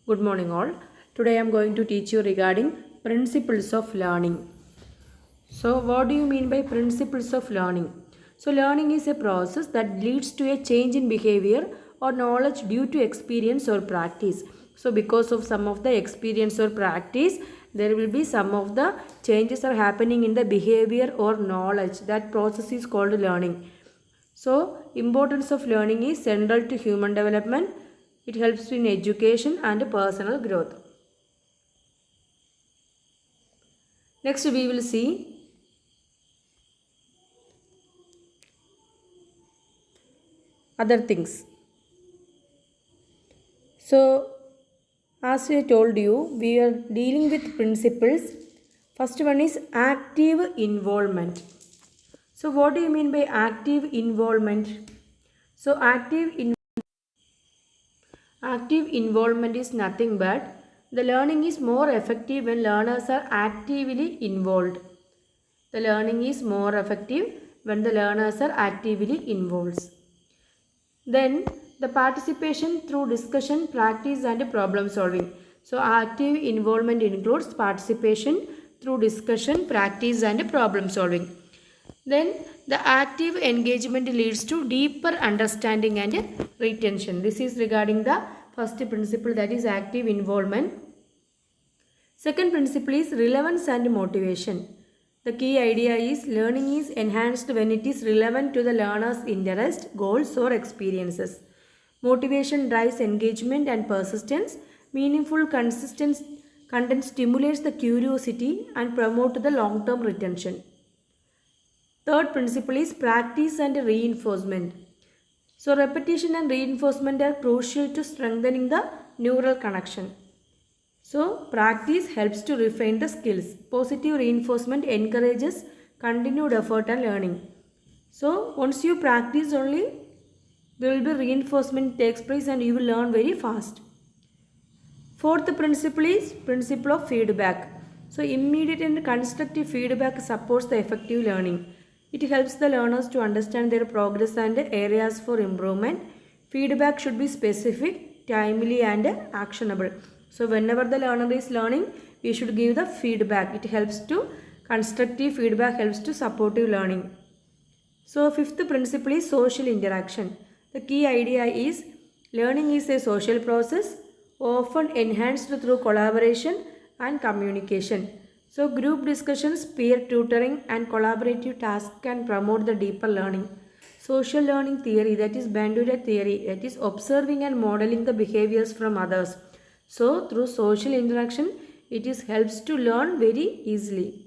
Good morning all. Today I am going to teach you regarding principles of learning. So what do you mean by principles of learning? So learning is a process that leads to a change in behavior or knowledge due to experience or practice. So because of some of the experience or practice, there will be some of the changes are happening in the behavior or knowledge. That process is called learning. So importance of learning is central to human development. It helps in education and personal growth. Next we will see other things. So as I told you, we are dealing with principles. First one is active involvement. So what do you mean by active involvement? So active involvement is nothing but the learning is more effective when learners are actively involved. The learning is more effective when the learners are actively involved. Then the participation through discussion, practice and problem solving. So active involvement includes participation through discussion, practice and problem solving. Then the active engagement leads to deeper understanding and retention. This is regarding the first principle, that is active involvement. Second principle is relevance and motivation. The key idea is learning is enhanced when it is relevant to the learner's interest, goals or experiences. Motivation drives engagement and persistence. Meaningful, consistent content stimulates the curiosity and promotes the long-term retention. Third principle is practice and reinforcement. So repetition and reinforcement are crucial to strengthening the neural connection. So practice helps to refine the skills. Positive reinforcement encourages continued effort and learning. So once you practice only, there will be reinforcement takes place and you will learn very fast. Fourth principle is principle of feedback. So immediate and constructive feedback supports the effective learning. It helps the learners to understand their progress and areas for improvement. Feedback should be specific, timely and actionable. So whenever the learner is learning, we should give the feedback. It helps to, constructive feedback helps to supportive learning. So fifth principle is social interaction. The key idea is learning is a social process often enhanced through collaboration and communication. So group discussions, peer tutoring and collaborative tasks can promote the deeper learning. Social learning theory, that is Bandura theory, that is observing and modeling the behaviors from others. So through social interaction, it helps to learn very easily.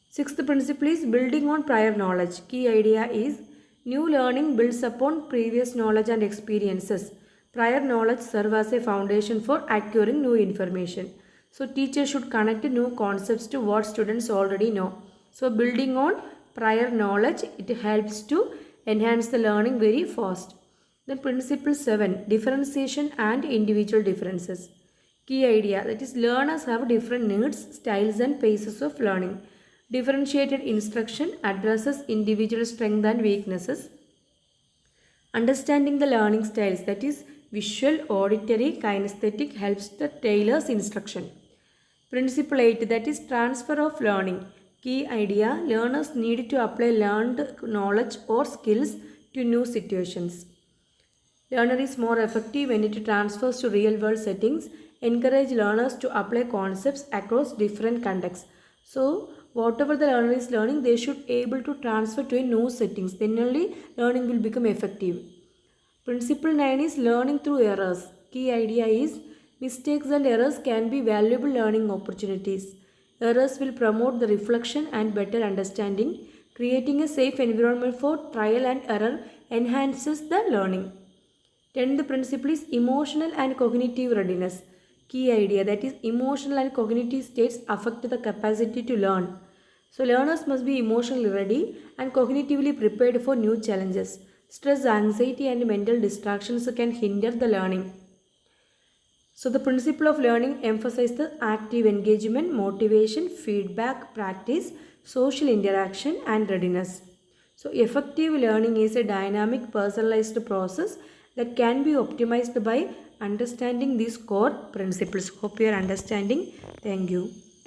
Sixth principle is building on prior knowledge. Key idea is new learning builds upon previous knowledge and experiences. Prior knowledge serves as a foundation for acquiring new information. So teachers should connect new concepts to what students already know. So building on prior knowledge, it helps to enhance the learning very fast. Then principle 7, differentiation and individual differences. Key idea, that is learners have different needs, styles and paces of learning. Differentiated instruction addresses individual strengths and weaknesses. Understanding the learning styles, that is visual, auditory, kinesthetic, helps the tailor's instruction. Principle 8, that is transfer of learning. Key idea, learners need to apply learned knowledge or skills to new situations. Learner is more effective when it transfers to real world settings. Encourage learners to apply concepts across different contexts. So whatever the learner is learning, they should be able to transfer to a new settings. Then only learning will become effective. Principle 9 is learning through errors. Key idea is mistakes and errors can be valuable learning opportunities. Errors will promote the reflection and better understanding. Creating a safe environment for trial and error enhances the learning. 10th principle is emotional and cognitive readiness. Key idea, that is emotional and cognitive states affect the capacity to learn. So learners must be emotionally ready and cognitively prepared for new challenges. Stress, anxiety and mental distractions can hinder the learning. So the principle of learning emphasizes the active engagement, motivation, feedback, practice, social interaction and readiness. So effective learning is a dynamic, personalized process that can be optimized by understanding these core principles. Hope you are understanding. Thank you.